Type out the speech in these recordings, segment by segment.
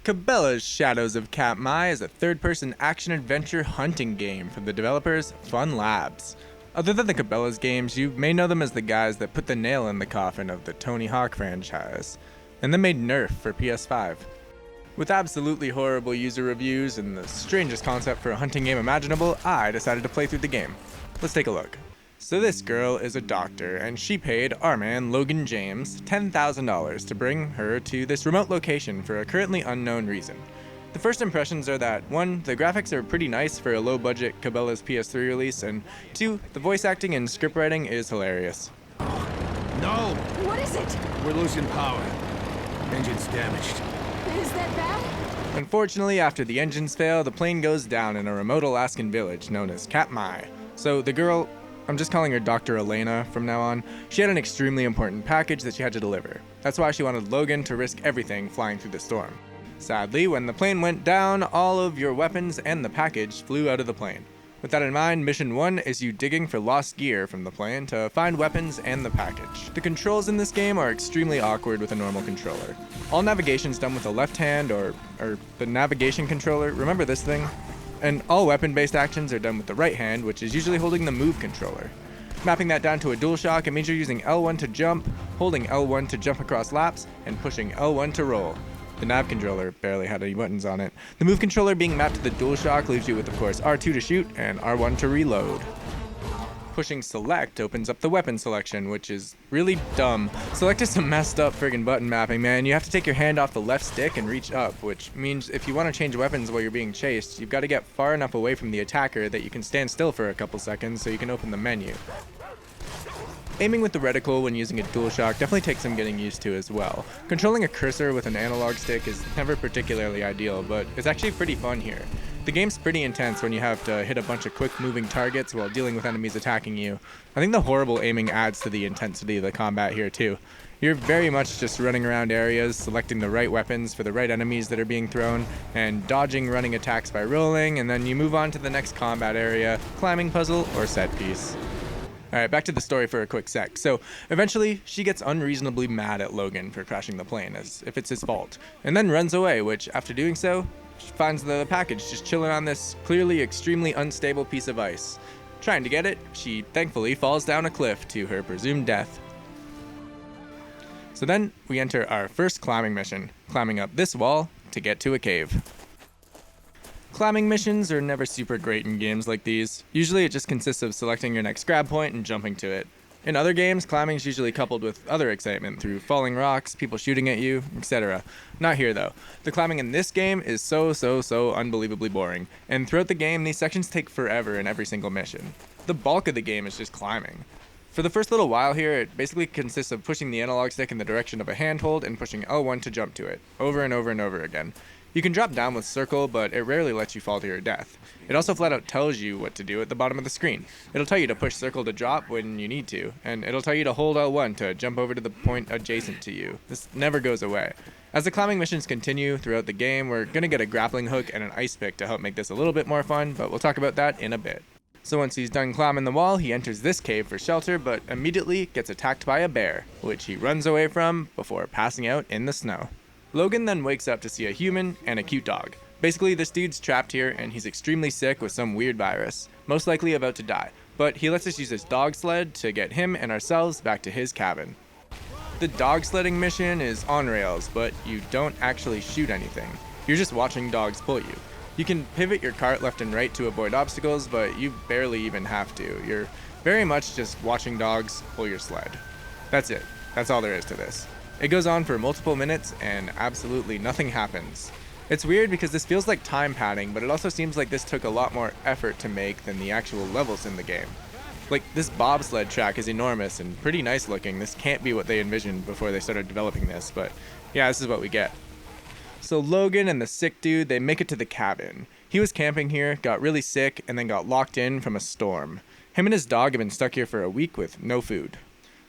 Cabela's Shadows of Katmai is a third-person action-adventure hunting game from the developers Fun Labs. Other than the Cabela's games, you may know them as the guys that put the nail in the coffin of the Tony Hawk franchise, and then made Nerf for PS5. With absolutely horrible user reviews and the strangest concept for a hunting game imaginable, I decided to play through the game. Let's take a look. So this girl is a doctor, and she paid our man, Logan James, $10,000 to bring her to this remote location for a currently unknown reason. The first impressions are that, 1, the graphics are pretty nice for a low-budget Cabela's PS3 release, and 2, the voice acting and scriptwriting is hilarious. No! What is it? We're losing power. Engine's damaged. Is that bad? Unfortunately, after the engines fail, the plane goes down in a remote Alaskan village known as Katmai. So the girl, I'm just calling her Dr. Elena from now on, she had an extremely important package that she had to deliver. That's why she wanted Logan to risk everything flying through the storm. Sadly, when the plane went down, all of your weapons and the package flew out of the plane. With that in mind, Mission 1 is you digging for lost gear from the plane to find weapons and the package. The controls in this game are extremely awkward with a normal controller. All navigation's done with the left hand or the navigation controller, remember this thing? And all weapon-based actions are done with the right hand, which is usually holding the move controller. Mapping that down to a DualShock, it means you're using L1 to jump, holding L1 to jump across laps, and pushing L1 to roll. The nav controller barely had any buttons on it. The move controller being mapped to the DualShock leaves you with, of course, R2 to shoot and R1 to reload. Pushing select opens up the weapon selection, which is really dumb. Select is some messed up friggin' button mapping, man. You have to take your hand off the left stick and reach up, which means if you want to change weapons while you're being chased, you've got to get far enough away from the attacker that you can stand still for a couple seconds so you can open the menu. Aiming with the reticle when using a DualShock definitely takes some getting used to as well. Controlling a cursor with an analog stick is never particularly ideal, but it's actually pretty fun here. The game's pretty intense when you have to hit a bunch of quick moving targets while dealing with enemies attacking you. I think the horrible aiming adds to the intensity of the combat here too. You're very much just running around areas, selecting the right weapons for the right enemies that are being thrown, and dodging running attacks by rolling, and then you move on to the next combat area, climbing puzzle, or set piece. Alright, back to the story for a quick sec. So, eventually, she gets unreasonably mad at Logan for crashing the plane, as if it's his fault, and then runs away, which, after doing so, she finds the package just chilling on this clearly extremely unstable piece of ice. Trying to get it, she thankfully falls down a cliff to her presumed death. So then, we enter our first climbing mission, climbing up this wall to get to a cave. Climbing missions are never super great in games like these. Usually it just consists of selecting your next grab point and jumping to it. In other games, climbing is usually coupled with other excitement through falling rocks, people shooting at you, etc. Not here though. The climbing in this game is so unbelievably boring, and throughout the game these sections take forever in every single mission. The bulk of the game is just climbing. For the first little while here, it basically consists of pushing the analog stick in the direction of a handhold and pushing L1 to jump to it, over and over and over again. You can drop down with circle, but it rarely lets you fall to your death. It also flat out tells you what to do at the bottom of the screen. It'll tell you to push circle to drop when you need to, and it'll tell you to hold L1 to jump over to the point adjacent to you. This never goes away. As the climbing missions continue throughout the game, we're going to get a grappling hook and an ice pick to help make this a little bit more fun, but we'll talk about that in a bit. So once he's done climbing the wall, he enters this cave for shelter, but immediately gets attacked by a bear, which he runs away from before passing out in the snow. Logan then wakes up to see a human and a cute dog. Basically, this dude's trapped here and he's extremely sick with some weird virus, most likely about to die, but he lets us use his dog sled to get him and ourselves back to his cabin. The dog sledding mission is on rails, but you don't actually shoot anything. You're just watching dogs pull you. You can pivot your cart left and right to avoid obstacles, but you barely even have to. You're very much just watching dogs pull your sled. That's it. That's all there is to this. It goes on for multiple minutes and absolutely nothing happens. It's weird because this feels like time padding, but it also seems like this took a lot more effort to make than the actual levels in the game. Like, this bobsled track is enormous and pretty nice looking. This can't be what they envisioned before they started developing this, but yeah, this is what we get. So Logan and the sick dude, they make it to the cabin. He was camping here, got really sick, and then got locked in from a storm. Him and his dog have been stuck here for a week with no food.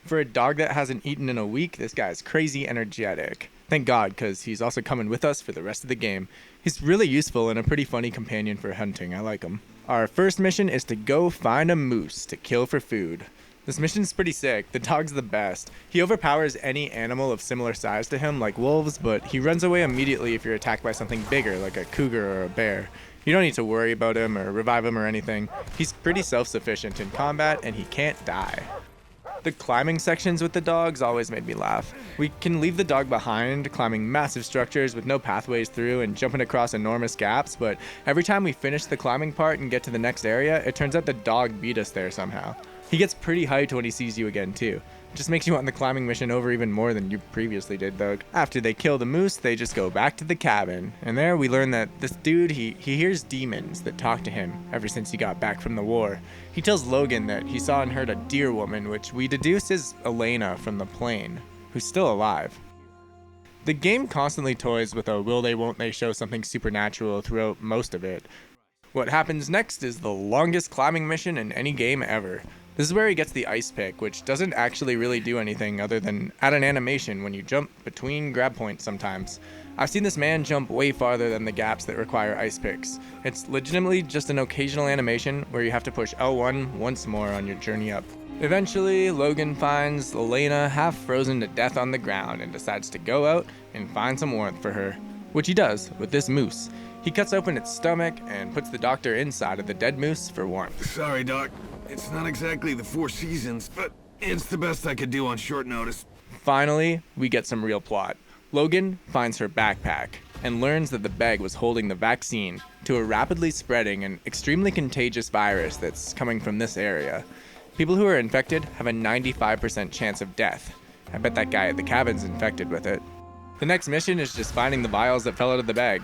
For a dog that hasn't eaten in a week, this guy's crazy energetic. Thank God, because he's also coming with us for the rest of the game. He's really useful and a pretty funny companion for hunting. I like him. Our first mission is to go find a moose to kill for food. This mission's pretty sick. The dog's the best. He overpowers any animal of similar size to him, like wolves, but he runs away immediately if you're attacked by something bigger, like a cougar or a bear. You don't need to worry about him or revive him or anything. He's pretty self-sufficient in combat, and he can't die. The climbing sections with the dogs always made me laugh. We can leave the dog behind, climbing massive structures with no pathways through and jumping across enormous gaps, but every time we finish the climbing part and get to the next area, it turns out the dog beat us there somehow. He gets pretty hyped when he sees you again too. It just makes you want the climbing mission over even more than you previously did though. After they kill the moose, they just go back to the cabin. And there we learn that this dude, he hears demons that talk to him ever since he got back from the war. He tells Logan that he saw and heard a deer woman, which we deduce is Elena from the plane, who's still alive. The game constantly toys with a will they won't they show something supernatural throughout most of it. What happens next is the longest climbing mission in any game ever. This is where he gets the ice pick, which doesn't actually really do anything other than add an animation when you jump between grab points sometimes. I've seen this man jump way farther than the gaps that require ice picks. It's legitimately just an occasional animation where you have to push L1 once more on your journey up. Eventually, Logan finds Elena half frozen to death on the ground and decides to go out and find some warmth for her, which he does with this moose. He cuts open its stomach and puts the doctor inside of the dead moose for warmth. Sorry, Doc. It's not exactly the Four Seasons, but it's the best I could do on short notice. Finally, we get some real plot. Logan finds her backpack and learns that the bag was holding the vaccine to a rapidly spreading and extremely contagious virus that's coming from this area. People who are infected have a 95% chance of death. I bet that guy at the cabin's infected with it. The next mission is just finding the vials that fell out of the bag.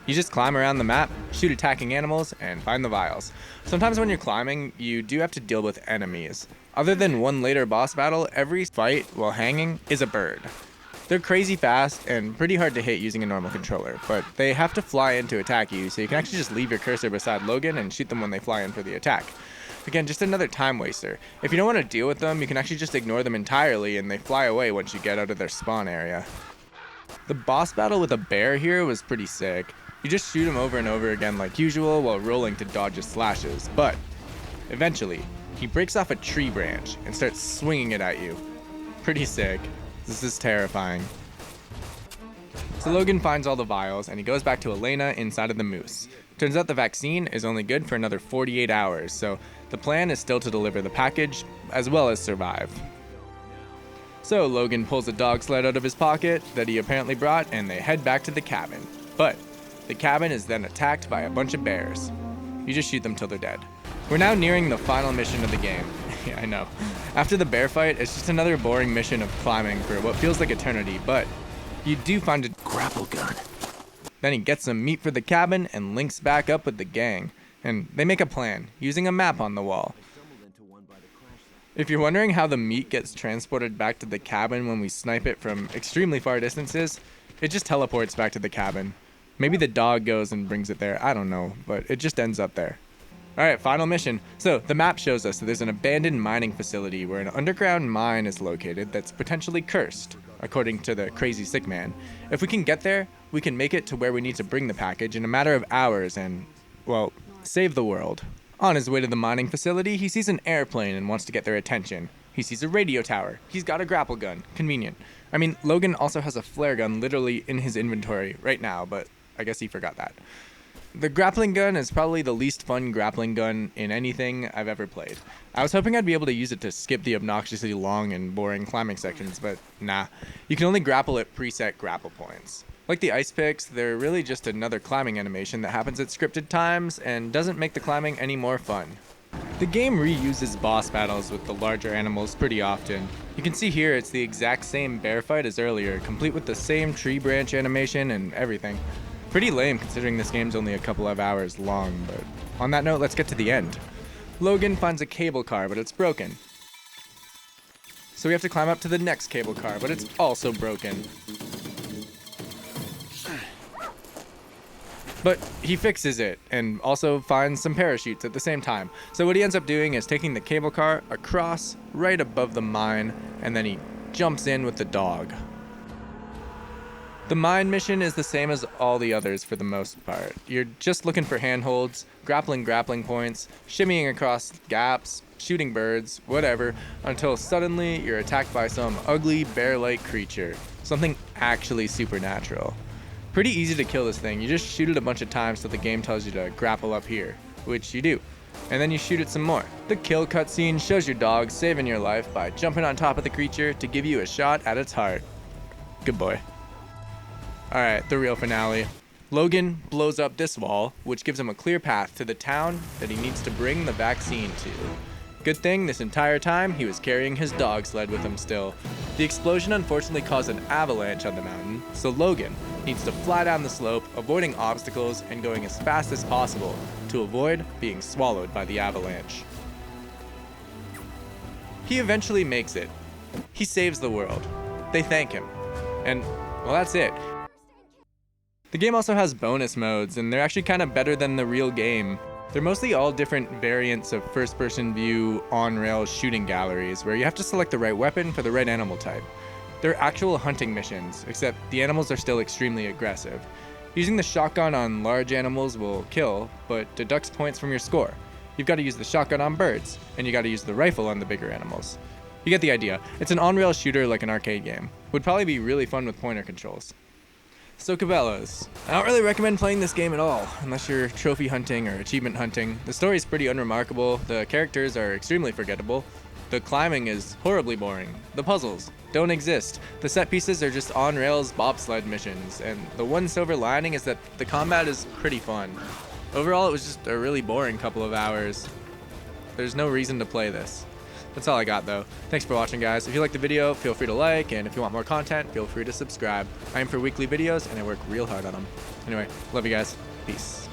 You just climb around the map, shoot attacking animals, and find the vials. Sometimes when you're climbing, you do have to deal with enemies. Other than one later boss battle, every fight while hanging is a bird. They're crazy fast and pretty hard to hit using a normal controller, but they have to fly in to attack you, so you can actually just leave your cursor beside Logan and shoot them when they fly in for the attack. Again, just another time waster. If you don't want to deal with them, you can actually just ignore them entirely and they fly away once you get out of their spawn area. The boss battle with a bear here was pretty sick. You just shoot him over and over again like usual while rolling to dodge his slashes, but eventually, he breaks off a tree branch and starts swinging it at you. Pretty sick. This is terrifying. So Logan finds all the vials and he goes back to Elena inside of the moose. Turns out the vaccine is only good for another 48 hours, so the plan is still to deliver the package as well as survive. So Logan pulls a dog sled out of his pocket that he apparently brought and they head back to the cabin. But the cabin is then attacked by a bunch of bears. You just shoot them till they're dead. We're now nearing the final mission of the game. Yeah, I know. After the bear fight, it's just another boring mission of climbing for what feels like eternity, but you do find a grapple gun. Then he gets some meat for the cabin and links back up with the gang. And they make a plan, using a map on the wall. If you're wondering how the meat gets transported back to the cabin when we snipe it from extremely far distances, it just teleports back to the cabin. Maybe the dog goes and brings it there, I don't know, but it just ends up there. Alright, final mission. So, the map shows us that there's an abandoned mining facility where an underground mine is located that's potentially cursed, according to the crazy sick man. If we can get there, we can make it to where we need to bring the package in a matter of hours and, well, save the world. On his way to the mining facility, he sees an airplane and wants to get their attention. He sees a radio tower. He's got a grapple gun. Convenient. I mean, Logan also has a flare gun literally in his inventory right now, but I guess he forgot that. The grappling gun is probably the least fun grappling gun in anything I've ever played. I was hoping I'd be able to use it to skip the obnoxiously long and boring climbing sections, but nah. You can only grapple at preset grapple points. Like the ice picks, they're really just another climbing animation that happens at scripted times and doesn't make the climbing any more fun. The game reuses boss battles with the larger animals pretty often. You can see here it's the exact same bear fight as earlier, complete with the same tree branch animation and everything. Pretty lame considering this game's only a couple of hours long, but on that note, let's get to the end. Logan finds a cable car, but it's broken. So we have to climb up to the next cable car, but it's also broken. But he fixes it and also finds some parachutes at the same time. So what he ends up doing is taking the cable car across right above the mine, and then he jumps in with the dog. The mine mission is the same as all the others for the most part. You're just looking for handholds, grappling points, shimmying across gaps, shooting birds, whatever, until suddenly you're attacked by some ugly bear-like creature. Something actually supernatural. Pretty easy to kill this thing. You just shoot it a bunch of times till the game tells you to grapple up here, which you do. And then you shoot it some more. The kill cutscene shows your dog saving your life by jumping on top of the creature to give you a shot at its heart. Good boy. Alright, the real finale. Logan blows up this wall, which gives him a clear path to the town that he needs to bring the vaccine to. Good thing this entire time he was carrying his dog sled with him still. The explosion unfortunately caused an avalanche on the mountain, so Logan needs to fly down the slope, avoiding obstacles and going as fast as possible to avoid being swallowed by the avalanche. He eventually makes it. He saves the world. They thank him. And, well, that's it. The game also has bonus modes, and they're actually kind of better than the real game. They're mostly all different variants of first-person view on-rails shooting galleries, where you have to select the right weapon for the right animal type. They're actual hunting missions, except the animals are still extremely aggressive. Using the shotgun on large animals will kill, but deducts points from your score. You've got to use the shotgun on birds, and you got to use the rifle on the bigger animals. You get the idea. It's an on-rail shooter like an arcade game. Would probably be really fun with pointer controls. So Cabela's. I don't really recommend playing this game at all, unless you're trophy hunting or achievement hunting. The story's pretty unremarkable, the characters are extremely forgettable, the climbing is horribly boring, the puzzles don't exist, the set pieces are just on-rails bobsled missions, and the one silver lining is that the combat is pretty fun. Overall, it was just a really boring couple of hours. There's no reason to play this. That's all I got though. Thanks for watching, guys. If you liked the video, feel free to like, and if you want more content, feel free to subscribe. I aim for weekly videos and I work real hard on them. Anyway, love you guys. Peace.